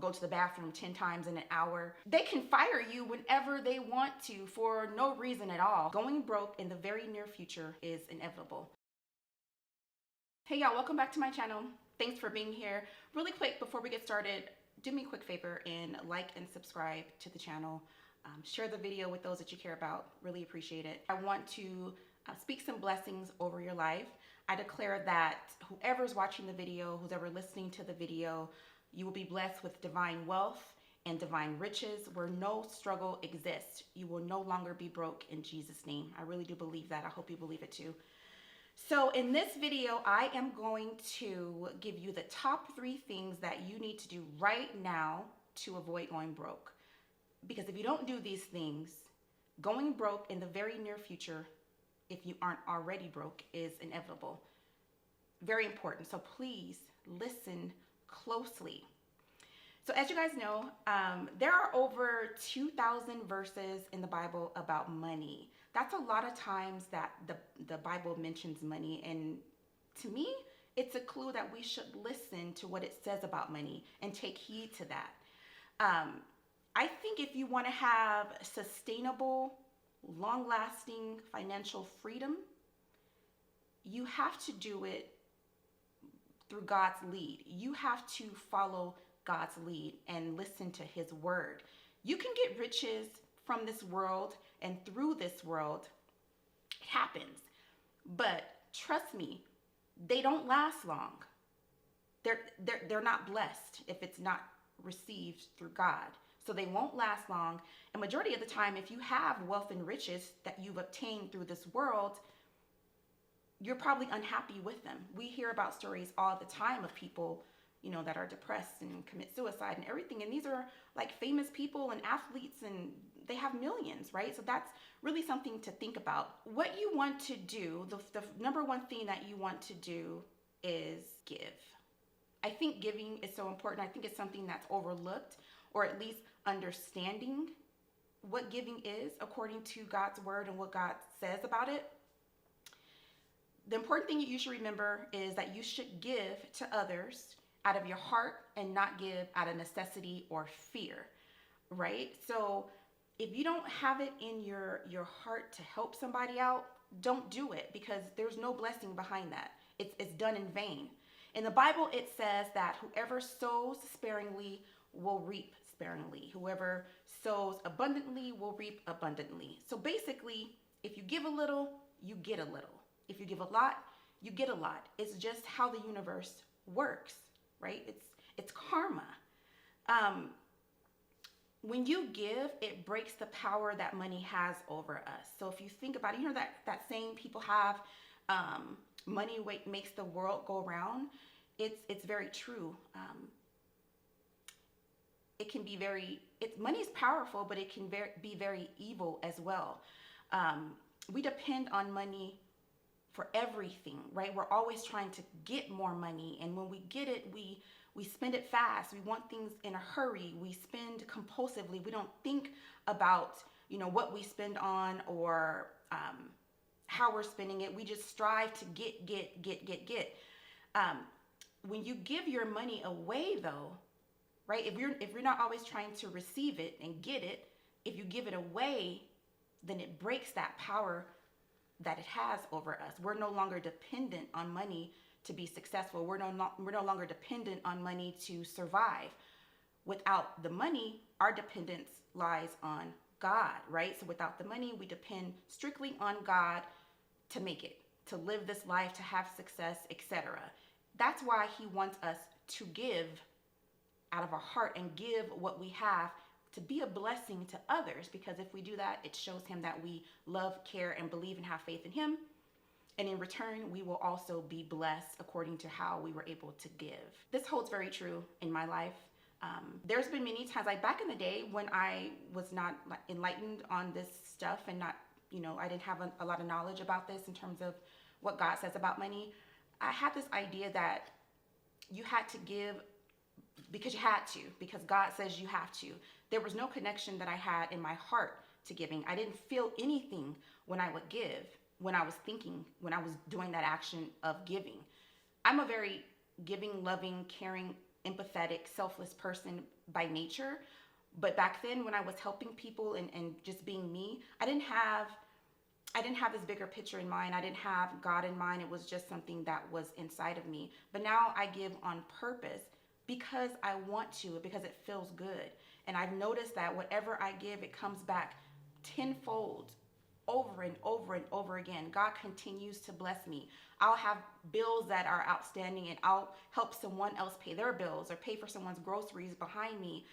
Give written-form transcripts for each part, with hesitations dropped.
go to the bathroom 10 times in an hour. They can fire you whenever they want to for no reason at all. Going broke in the very near future is inevitable. Hey y'all, welcome back to my channel. Thanks for being here. Really quick, before we get started, do me a quick favor and like and subscribe to the channel. Share the video with those that you care about. Really appreciate it. I want to speak some blessings over your life. I declare that whoever's watching the video, who's ever listening to the video, you will be blessed with divine wealth and divine riches where no struggle exists. You will no longer be broke in Jesus' name. I really do believe that. I hope you believe it too. So in this video, I am going to give you the top 3 things that you need to do right now to avoid going broke. Because if you don't do these things, going broke in the very near future, if you aren't already broke, is inevitable. Very important. So please listen closely. So as you guys know, there are over 2,000 verses in the Bible about money. That's a lot of times that the Bible mentions money. And to me, it's a clue that we should listen to what it says about money and take heed to that. I think if you want to have sustainable, long-lasting financial freedom, you have to do it through God's lead. You have to follow God's lead and listen to his word. You can get riches from this world and through this world. It happens. But trust me, they don't last long. They're not blessed if it's not received through God. So they won't last long. And majority of the time, if you have wealth and riches that you've obtained through this world, you're probably unhappy with them. We hear about stories all the time of people, you know, that are depressed and commit suicide and everything. And these are like famous people and athletes, and they have millions, right? So that's really something to think about. What you want to do, the number one thing that you want to do is give. I think giving is so important. I think it's something that's overlooked, or at least understanding what giving is according to God's word and what God says about it. The important thing you should remember is that you should give to others out of your heart and not give out of necessity or fear, right? So if you don't have it in your heart to help somebody out, don't do it, because there's no blessing behind that. It's done in vain. In the Bible, it says that whoever sows sparingly will reap sparingly. Whoever sows abundantly will reap abundantly. So basically, if you give a little, you get a little. If you give a lot, you get a lot. It's just how the universe works, right? It's karma. When you give, it breaks the power that money has over us. So if you think about it, you know that saying people have, money makes the world go round. It's very true. It can be money is powerful, but it can be very evil as well. We depend on money for everything, right? We're always trying to get more money, and when we get it, we spend it fast. We want things in a hurry. We spend compulsively. We don't think about, you know, what we spend on or how we're spending it. We just strive to get. When you give your money away, though, right? If you're not always trying to receive it and get it, if you give it away, then it breaks that power that it has over us. We're no longer dependent on money to be successful. We're no longer dependent on money to survive. Without the money, our dependence lies on God, right? So without the money, we depend strictly on God to make it, to live this life, to have success, etc. That's why he wants us to give out of our heart and give what we have to be a blessing to others, because if we do that, it shows him that we love, care, and believe and have faith in him. And in return, we will also be blessed according to how we were able to give. This holds very true in my life. There's been many times, like back in the day when I was not enlightened on this stuff and not, you know, I didn't have a lot of knowledge about this in terms of what God says about money. I had this idea that you had to give because you had to, because God says you have to. There was no connection that I had in my heart to giving. I didn't feel anything when I would give, when I was thinking, when I was doing that action of giving. I'm a very giving, loving, caring, empathetic, selfless person by nature. But back then when I was helping people and just being me, I didn't have this bigger picture in mind. I didn't have God in mind. It was just something that was inside of me. But now I give on purpose because I want to, because it feels good. And I've noticed that whatever I give, it comes back tenfold over and over and over again. God continues to bless me. I'll have bills that are outstanding and I'll help someone else pay their bills or pay for someone's groceries behind me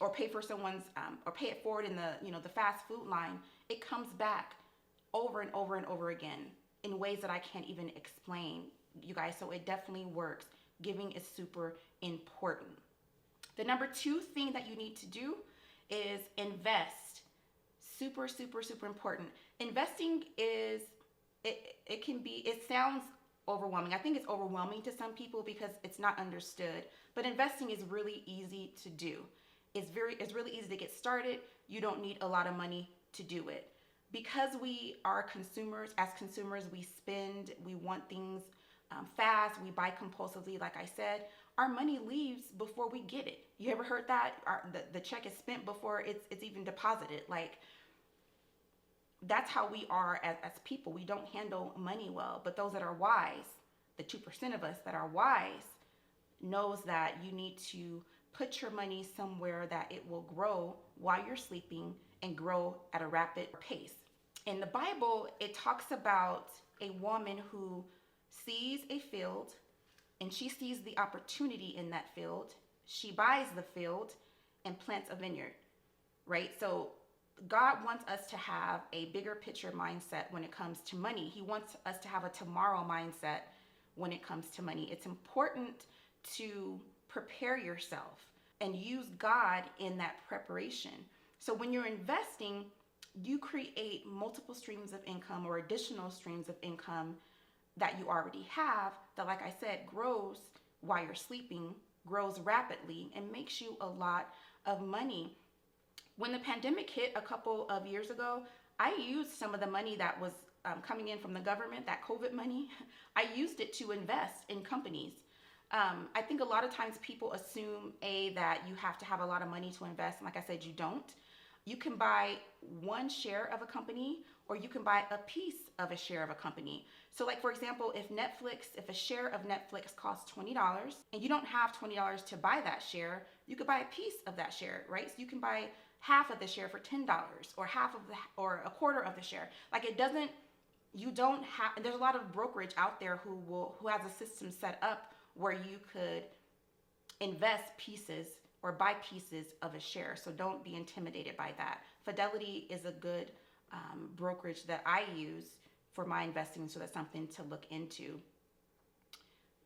or pay for someone's or pay it forward in the fast food line. It comes back over and over and over again in ways that I can't even explain, you guys. So it definitely works. Giving is super important. The number 2 thing that you need to do is invest. Super, super, super important. Investing is, it sounds overwhelming. I think it's overwhelming to some people because it's not understood, but investing is really easy to do. It's really easy to get started. You don't need a lot of money to do it. Because we are consumers, as consumers, we spend, we want things fast, we buy compulsively, like I said, our money leaves before we get it. You ever heard that? The check is spent before it's even deposited. Like, that's how we are as people. We don't handle money well. But those that are wise, the 2% of us that are wise, knows that you need to put your money somewhere that it will grow while you're sleeping and grow at a rapid pace. In the Bible, it talks about a woman who sees a field and she sees the opportunity in that field. She buys the field and plants a vineyard, right? So God wants us to have a bigger picture mindset when it comes to money. He wants us to have a tomorrow mindset when it comes to money. It's important to prepare yourself and use God in that preparation. So when you're investing, you create multiple streams of income or additional streams of income that you already have that, like I said, grows while you're sleeping, grows rapidly, and makes you a lot of money. When the pandemic hit a couple of years ago, I used some of the money that was coming in from the government, that COVID money. I used it to invest in companies. I think a lot of times people assume, that you have to have a lot of money to invest. And like I said, you don't. You can buy one share of a company, or you can buy a piece of a share of a company. So like, for example, if a share of Netflix costs $20 and you don't have $20 to buy that share, you could buy a piece of that share, right? So you can buy half of the share for $10 or a quarter of the share. Like, there's a lot of brokerage out there who has a system set up where you could invest pieces or buy pieces of a share. So don't be intimidated by that. Fidelity is a good brokerage that I use for my investing, so that's something to look into.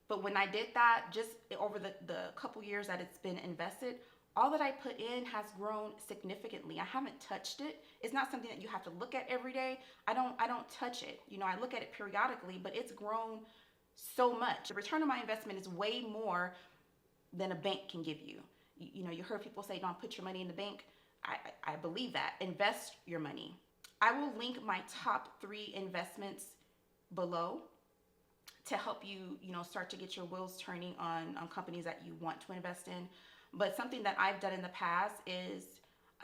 But when I did that, just over the couple years that it's been invested, all that I put in has grown significantly. I haven't touched it. It's not something that you have to look at every day. I don't touch it. I look at it periodically, but it's grown so much. The return on my investment is way more than a bank can give you. You heard people say, don't put your money in the bank. I believe that. Invest your money. I will link my top 3 investments below to help you, start to get your wheels turning on companies that you want to invest in. But something that I've done in the past is,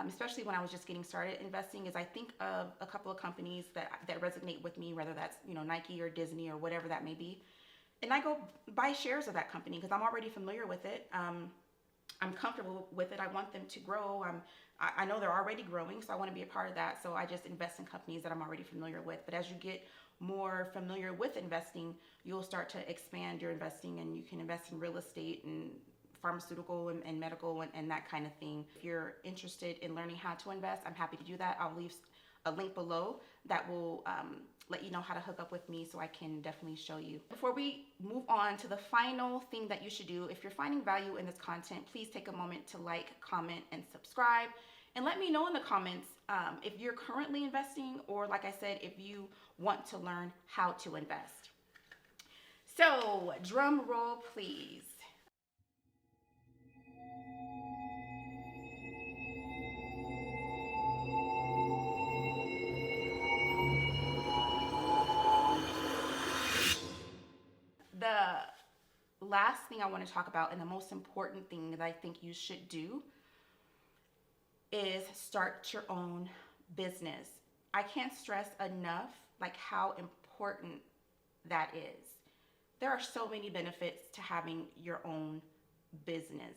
especially when I was just getting started investing, is I think of a couple of companies that resonate with me, whether that's, Nike or Disney or whatever that may be. And I go buy shares of that company because I'm already familiar with it. I'm comfortable with it. I want them to grow. I know they're already growing, so I want to be a part of that. So I just invest in companies that I'm already familiar with. But as you get more familiar with investing, you'll start to expand your investing, and you can invest in real estate and pharmaceutical and medical and that kind of thing. If you're interested in learning how to invest, I'm happy to do that. I'll leave a link below that will let you know how to hook up with me, so I can definitely show you. Before we move on to the final thing that you should do, if you're finding value in this content, please take a moment to like, comment, and subscribe. And let me know in the comments if you're currently investing, or like I said, if you want to learn how to invest. So, drum roll, please. The last thing I want to talk about, and the most important thing that I think you should do is start your own business. I can't stress enough like how important that is. There are so many benefits to having your own business.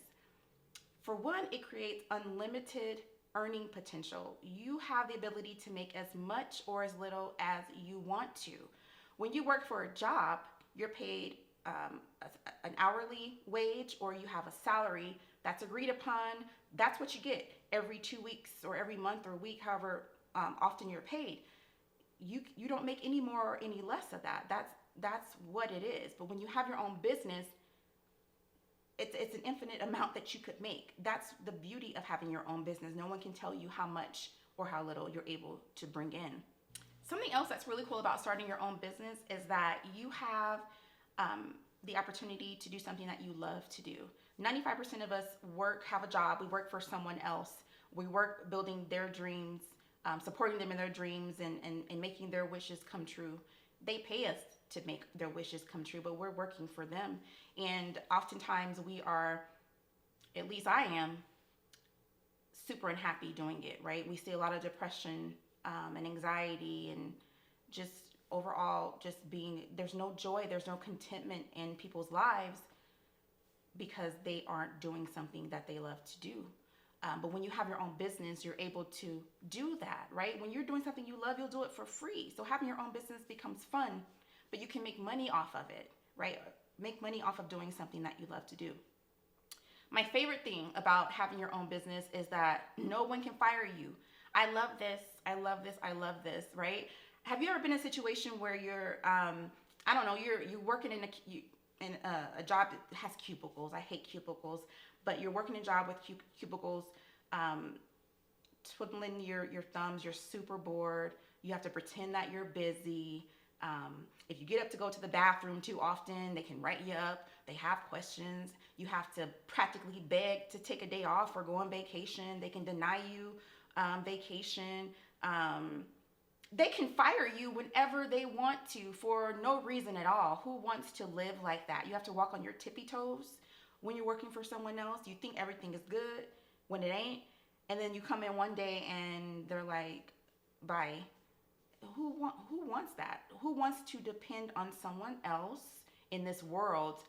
For one, it creates unlimited earning potential. You have the ability to make as much or as little as you want to. When you work for a job, you're paid an hourly wage or you have a salary that's agreed upon. That's what you get every 2 weeks or every month or week, however often you're paid. You don't make any more or any less of that. That's what it is. But when you have your own business, it's an infinite amount that you could make. That's the beauty of having your own business. No one can tell you how much or how little you're able to bring in. Something else that's really cool about starting your own business is that you have the opportunity to do something that you love to do. 95% of us have a job. We work for someone else. We work building their dreams, supporting them in their dreams and making their wishes come true. They pay us to make their wishes come true, but we're working for them. And oftentimes we are, at least I am, super unhappy doing it, right? We see a lot of depression and anxiety and just overall there's no joy, there's no contentment in people's lives because they aren't doing something that they love to do. But when you have your own business, you're able to do that, right? When you're doing something you love, you'll do it for free. So having your own business becomes fun, but you can make money off of it, right? Make money off of doing something that you love to do. My favorite thing about having your own business is that no one can fire you. I love this, I love this, I love this, right? Have you ever been in a situation where you're, you're working in a job that has cubicles? I hate cubicles, but you're working a job with cubicles, twiddling your thumbs, you're super bored, you have to pretend that you're busy. If you get up to go to the bathroom too often, they can write you up, they have questions, you have to practically beg to take a day off or go on vacation, they can deny you vacation. They can fire you whenever they want to for no reason at all. Who wants to live like that? You have to walk on your tippy toes when you're working for someone else. You think everything is good when it ain't. And then you come in one day and they're like, bye. Who wants that? Who wants to depend on someone else in this world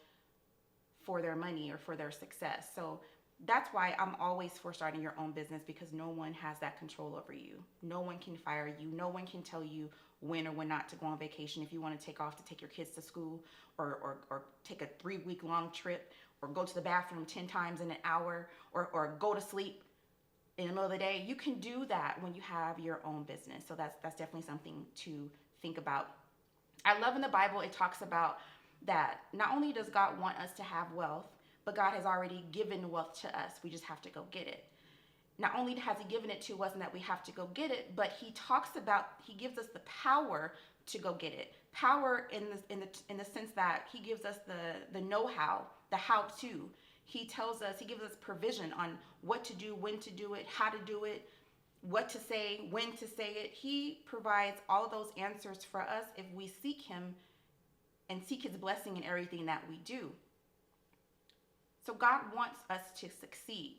for their money or for their success? So that's why I'm always for starting your own business, because no one has that control over you. No one can fire you. No one can tell you when or when not to go on vacation. If you want to take off to take your kids to school or take a 3-week long trip or go to the bathroom 10 times in an hour or go to sleep in the middle of the day, you can do that when you have your own business. So that's definitely something to think about. I love in the Bible, it talks about that not only does God want us to have wealth, but God has already given wealth to us. We just have to go get it. Not only has he given it to us and that we have to go get it, but he gives us the power to go get it. Power in the sense that he gives us the know-how, the how-to. He gives us provision on what to do, when to do it, how to do it, what to say, when to say it. He provides all of those answers for us if we seek him and seek his blessing in everything that we do. So God wants us to succeed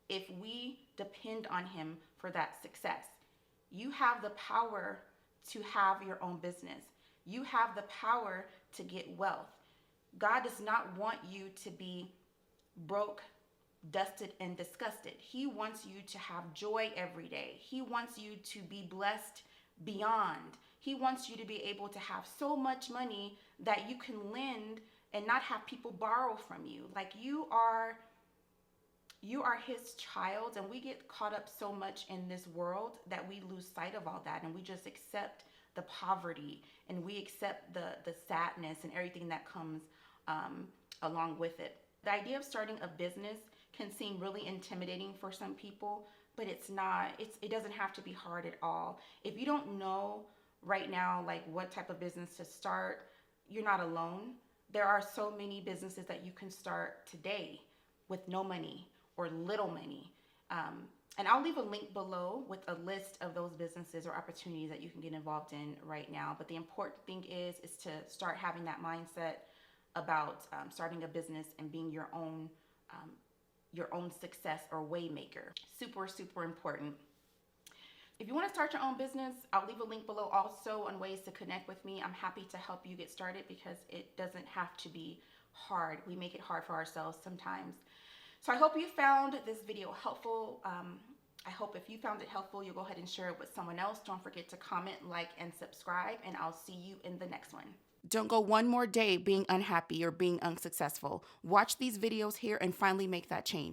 if we depend on him for that success. You have the power to have your own business. You have the power to get wealth. God does not want you to be broke, dusted, and disgusted. He wants you to have joy every day. He wants you to be blessed beyond. He wants you to be able to have so much money that you can lend and not have people borrow from you. Like you are his child, and we get caught up so much in this world that we lose sight of all that, and we just accept the poverty and we accept the sadness and everything that comes along with it. The idea of starting a business can seem really intimidating for some people, but it's not. It doesn't have to be hard at all. If you don't know right now like what type of business to start, you're not alone. There are so many businesses that you can start today with no money or little money. And I'll leave a link below with a list of those businesses or opportunities that you can get involved in right now. But the important thing is to start having that mindset about starting a business and being your own your own success or way maker. Super, super important. If you want to start your own business, I'll leave a link below also on ways to connect with me. I'm happy to help you get started because it doesn't have to be hard. We make it hard for ourselves sometimes. So I hope you found this video helpful. I hope if you found it helpful, you'll go ahead and share it with someone else. Don't forget to comment, like, and subscribe, and I'll see you in the next one. Don't go one more day being unhappy or being unsuccessful. Watch these videos here and finally make that change.